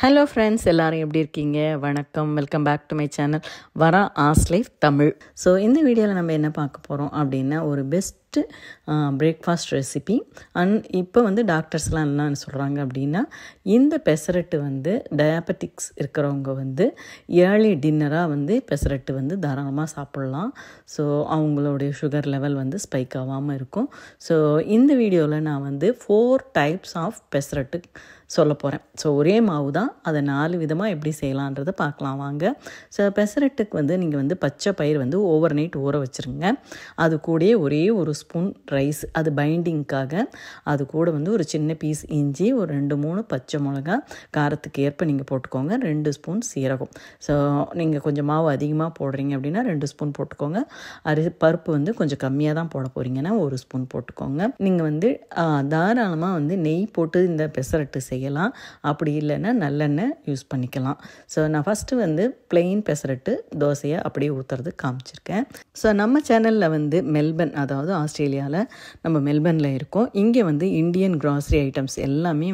Hello friends, எல்லோரும் எப்படி இருக்கீங்க? வணக்கம், welcome back to my channel வரா ஆஸ் லைஃப் தமிழ். ஸோ இந்த வீடியோவில் நம்ம என்ன பார்க்க போகிறோம் அப்படின்னா, ஒரு பெஸ்ட்டு பிரேக்ஃபாஸ்ட் ரெசிபி. இப்போ டாக்டர்ஸ்லாம் என்ன சொல்கிறாங்க அப்படின்னா, இந்த பெசரட்டு டயாபெட்டிக்ஸ் இருக்கிறவங்க ஏர்லி டின்னராக பெசரட்டு தாராளமாக சாப்பிட்லாம். ஸோ அவங்களுடைய சுகர் லெவல் ஸ்பைக் ஆகாமல் இருக்கும். ஸோ இந்த வீடியோவில் நான் 4 டைப்ஸ் ஆஃப் பெசரட்டு சொல்ல போகிறேன். ஸோ ஒரே மாவு தான், அதை 4 விதமாக எப்படி செய்யலான்றதை பார்க்கலாம் வாங்க. ஸோ பெசரட்டுக்கு நீங்கள் பச்சை பயிர் ஓவர் நைட் ஊற வச்சுருங்க. அது கூடயே ஒரே ஒரு ஸ்பூன் ரைஸ், அது பைண்டிங்க்காக. அது கூட ஒரு சின்ன பீஸ் இஞ்சி, ஒரு 2-3 பச்சை மிளகா, காரத்துக்கு ஏற்ப நீங்கள் போட்டுக்கோங்க. 2 ஸ்பூன் சீரகம். ஸோ நீங்கள் கொஞ்சம் மாவு அதிகமாக போடுறீங்க அப்படின்னா 2 ஸ்பூன் போட்டுக்கோங்க. பருப்பு கொஞ்சம் கம்மியாக தான் போட போகிறீங்கன்னா 1 ஸ்பூன் போட்டுக்கோங்க. நீங்கள் தாராளமாக நெய் போட்டு இந்த பெசரட்டு செய்யலாம். அப்படி இல்லைன்னா நல்லெண்ணெய் யூஸ் பண்ணிக்கலாம். ஸோ நான் ஃபஸ்ட்டு பிளெயின் பெசரட்டு தோசையை அப்படியே ஊற்றுறது காமிச்சிருக்கேன். ஸோ நம்ம சேனலில் மெல்பர்ன், அதாவது ஆஸ்திரேலியாவில் நம்ம மெல்பர்னில் இருக்கோம். இங்கே இந்தியன் கிராசரி ஐட்டம்ஸ் எல்லாமே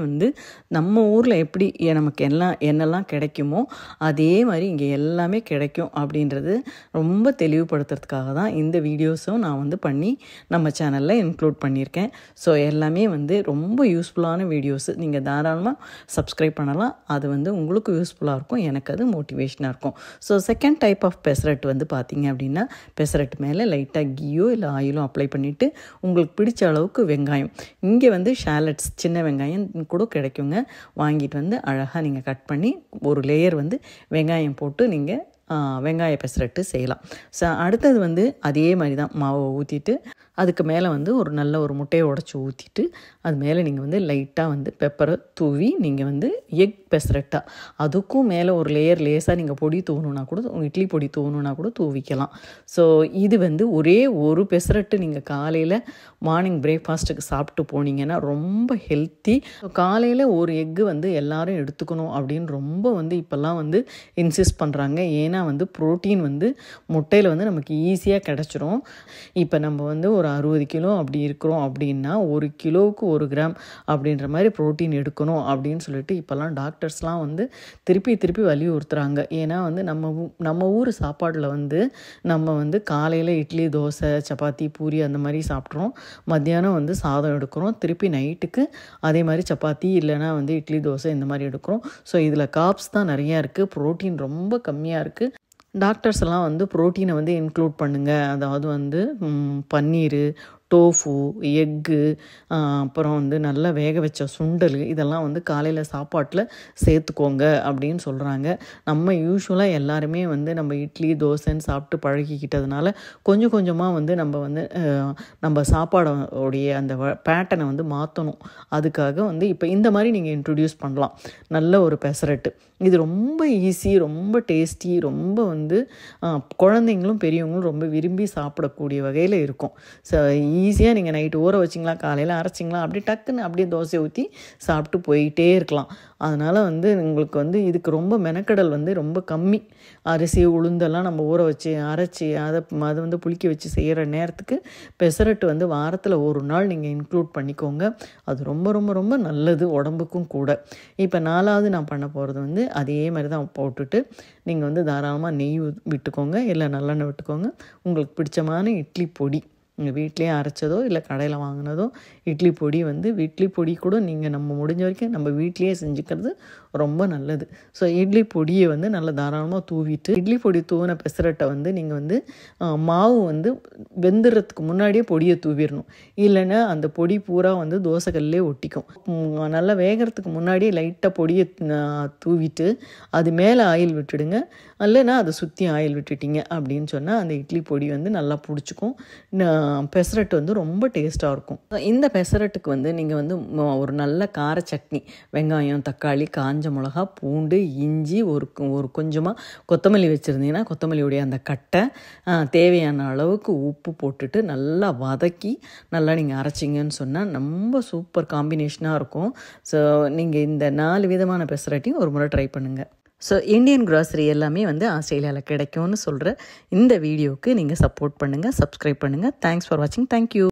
நம்ம ஊரில் எப்படி நமக்கு என்னெல்லாம் கிடைக்குமோ அதே மாதிரி இங்கே எல்லாமே கிடைக்கும் அப்படின்றது ரொம்ப தெளிவுபடுத்துறதுக்காக தான் இந்த வீடியோஸும் நான் பண்ணி நம்ம சேனலில் இன்க்ளூட் பண்ணியிருக்கேன். ஸோ எல்லாமே ரொம்ப யூஸ்ஃபுல்லான வீடியோஸ். நீங்கள் தாராளமாக சப்ஸ்கிரைப் பண்ணலாம். அது உங்களுக்கு யூஸ்ஃபுல்லாக இருக்கும், எனக்கு அது மோட்டிவேஷனாக இருக்கும். So second type of pesarattu பார்த்தீங்க அப்படின்னா, பெசரட்டு மேலே லைட்டாக கீயோ இல்லை ஆயிலோ அப்ளை பண்ணிவிட்டு உங்களுக்கு பிடிச்ச அளவுக்கு வெங்காயம், இங்கே ஷாலட்ஸ் சின்ன வெங்காயம் கூட கிடைக்குங்க, வாங்கிட்டு அழகாக நீங்கள் கட் பண்ணி ஒரு லேயர் வெங்காயம் போட்டு நீங்கள் வெங்காய பெசரட்டு செய்யலாம். ஸோ அடுத்தது அதே மாதிரி தான் மாவை ஊற்றிட்டு அதுக்கு மேலே ஒரு நல்ல ஒரு முட்டையை உடச்சி ஊற்றிட்டு அது மேலே நீங்கள் லைட்டாக பெப்பரை தூவி நீங்கள் எக் பெசரட்டாக அதுக்கும் மேலே ஒரு லேஸாக நீங்கள் பொடி தூவணுன்னா கூட, இட்லி பொடி தூவணுன்னா கூட தூவிக்கலாம். ஸோ இது ஒரே ஒரு பெசரட்டு நீங்கள் காலையில் மார்னிங் பிரேக்ஃபாஸ்ட்டுக்கு சாப்பிட்டு போனீங்கன்னா ரொம்ப ஹெல்த்தி. காலையில் ஒரு எக்கு எல்லோரும் எடுத்துக்கணும் அப்படின்னு ரொம்ப இப்போல்லாம் இன்சிஸ்ட் பண்ணுறாங்க. ஏன்னா புரோட்டீன் முட்டையில் நமக்கு ஈஸியாக கிடச்சிரும். இப்போ நம்ம ஒரு 60 கிலோ அப்படி இருக்கிறோம் அப்படின்னா 1 கிலோவுக்கு 1 கிராம் அப்படின்ற மாதிரி ப்ரோட்டீன் எடுக்கணும் அப்படின்னு சொல்லிட்டு இப்போல்லாம் டாக்டர்ஸ்லாம் திருப்பி வலியுறுத்துறாங்க. ஏன்னா நம்ம ஊர் சாப்பாடில் நம்ம காலையில் இட்லி, தோசை, சப்பாத்தி, பூரி அந்த மாதிரி சாப்பிட்றோம். மத்தியானம் சாதம் எடுக்கிறோம். திருப்பி நைட்டுக்கு அதே மாதிரி சப்பாத்தி இல்லைனா இட்லி, தோசை இந்த மாதிரி எடுக்கிறோம். ஸோ இதில் கார்ப்ஸ் தான் நிறையா இருக்குது, ப்ரோட்டீன் ரொம்ப கம்மியாக இருக்குது. டாக்டர்ஸ் எல்லாம் ப்ரோட்டீனை இன்க்ளூட் பண்ணுங்கள், அதாவது பன்னீர், டோஃபு, எக்கு, அப்புறம் நல்லா வேக வச்ச சுண்டல், இதெல்லாம் காலையில் சாப்பாட்டில் சேர்த்துக்கோங்க அப்படின்னு சொல்கிறாங்க. நம்ம யூஸ்வலாக எல்லாருமே நம்ம இட்லி, தோசைன்னு சாப்பிட்டு பழகிக்கிட்டதுனால கொஞ்சம் கொஞ்சமாக நம்ம சாப்பாடோடைய அந்த பேட்டர்னை மாற்றணும். அதுக்காக இப்போ இந்த மாதிரி நீங்கள் இன்ட்ரடியூஸ் பண்ணலாம். நல்ல ஒரு பெசரட்டு இது ரொம்ப ஈஸி, ரொம்ப டேஸ்டி, ரொம்ப குழந்தைங்களும் பெரியவங்களும் ரொம்ப விரும்பி சாப்பிடக்கூடிய வகையில் இருக்கும். ஸோ ஈஸியாக நீங்கள் நைட்டு ஊற வச்சிங்களா, காலையில் அரைச்சிங்களா, அப்படியே டக்குன்னு அப்படியே தோசை ஊற்றி சாப்பிட்டு போயிட்டே இருக்கலாம். அதனால் உங்களுக்கு இதுக்கு ரொம்ப மெனக்கடல் ரொம்ப கம்மி. அரிசி, உளுந்தெல்லாம் நம்ம ஊற வச்சு அரைச்சி அதை புளிக்க வச்சு செய்கிற நேரத்துக்கு பெசரட்டு வாரத்தில் ஒரு நாள் நீங்கள் இன்க்ளூட் பண்ணிக்கோங்க. அது ரொம்ப ரொம்ப ரொம்ப நல்லது உடம்புக்கும் கூட. இப்போ 4வது நான் பண்ண போகிறது அதே மாதிரி தான் போட்டுட்டு நீங்கள் தாராளமாக நெய் விட்டுக்கோங்க, இல்லை நல்லெண்ணெய் விட்டுக்கோங்க. உங்களுக்கு பிடிச்சமான இட்லி பொடி உங்கள் வீட்லேயே அரைச்சதோ இல்லை கடையில் வாங்கினதோ இட்லி பொடி இட்லி பொடி கூட நீங்கள் நம்ம முடிஞ்ச வரைக்கும் நம்ம வீட்லேயே செஞ்சுக்கிறது ரொம்ப நல்லது. ஸோ இட்லி பொடியை நல்லா தாராளமாக தூவிட்டு, இட்லி பொடி தூவின பெசரட்டை நீங்கள் மாவு வெந்துடுறதுக்கு முன்னாடியே பொடியை தூவிடணும். இல்லைன்னா அந்த பொடி பூரா தோசைக்கல்லே ஒட்டிக்கும். நல்லா வேகிறதுக்கு முன்னாடியே லைட்டாக பொடியை தூவிட்டு அது மேலே ஆயில் விட்டுடுங்க. இல்லைன்னா அதை சுற்றி ஆயில் விட்டுட்டிங்க அப்படின்னு சொன்னால் அந்த இட்லி பொடி நல்லா பிடிச்சிக்கும். பெசரட்டு ரொம்ப டேஸ்ட்டாக இருக்கும். இந்த பெசரட்டுக்கு நீங்கள் ஒரு நல்ல கார சட்னி, வெங்காயம், தக்காளி, காஞ்ச மிளகா, பூண்டு, இஞ்சி, ஒரு கொஞ்சமாக கொத்தமல்லி வச்சுருந்தீங்கன்னா கொத்தமல்லியுடைய அந்த கட்டை, தேவையான அளவுக்கு உப்பு போட்டுட்டு நல்லா வதக்கி நல்லா நீங்கள் அரைச்சிங்கன்னு சொன்னால் ரொம்ப சூப்பர் காம்பினேஷனாக இருக்கும். ஸோ நீங்கள் இந்த 4 விதமான பெசரட்டையும் ஒரு முறை ட்ரை பண்ணுங்கள். ஸோ இந்தியன் கிராசரி எல்லாமே ஆஸ்திரேலியாவில் கிடைக்கும்னு சொல்கிற இந்த வீடியோவுக்கு நீங்கள் சப்போர்ட் பண்ணுங்கள், சப்ஸ்கிரைப் பண்ணுங்கள். தேங்க்ஸ் ஃபார் வாட்சிங். தேங்க்யூ.